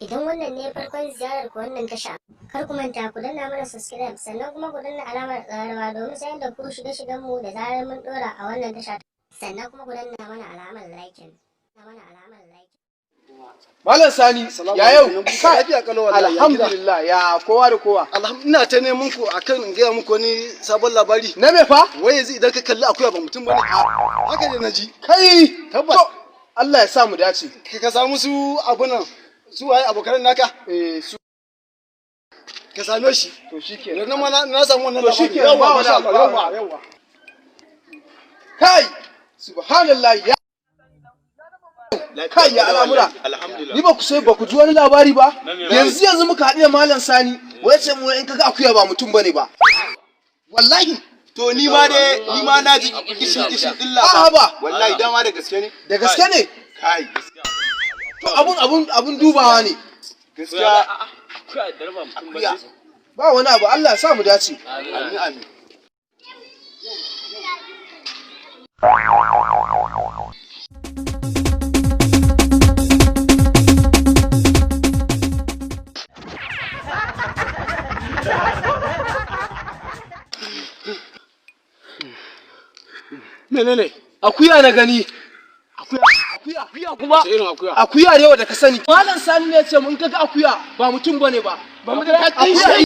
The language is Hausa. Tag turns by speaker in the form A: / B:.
A: Idan wannan ne farkon ziyarar ku wannan tasha, kar ku manta ku danna mana subscribe sannan kuma ku danna alamar ƙararrawa domin sanar da ku shirye-shiryen mu da zarar mun ɗora a wannan tasha. Sannan kuma ku danna mana alamar like.
B: Malam Sani, ya yau? Alhamdulillah, ya kowa da kowa.
C: Ina ta neman ku akan in gaya muku wani sabon labari.
B: Na me fa?
C: Wai yanzu idan ka kalli akuya ba mutum bane. Haka ne naji.
B: Kai,
C: tabbas.
B: Allah ya sa mu dace.
C: Ka samu su abunan su waye abokan naka?
B: Su.
C: Ka same shi.
B: To shikenan.
C: Dan na samu wannan
B: To
C: labari.
B: shikenan, ba masha Allah. Yawa. Kai, subhanallah ya. Kai ya al'amura. Ni ba ku sai ba ku ji wani labari ba? Yanzu muka haɗu da Malam Sani. Wai ce mu in kaga akuya ba mutum bane ba. Wallahi.
D: To ni ma na ji kishin illa
B: ba.
D: Wallahi dama da gaske ne.
B: Da gaske ne?
D: Kai gaskiya.
B: To abun dubawa ne.
D: Gaskiya akuya da raba mutum bane.
B: Ba wani abu, Allah ya sa mu dace.
D: Amin amin.
B: Menene? Akuya na gani. Akuya kuma?
C: Sai irin akuya.
B: Akuya ne wanda ka sani. Malam Sani ne ya ce mun kaga akuya ba mutum bane ba. Ba mu da akuya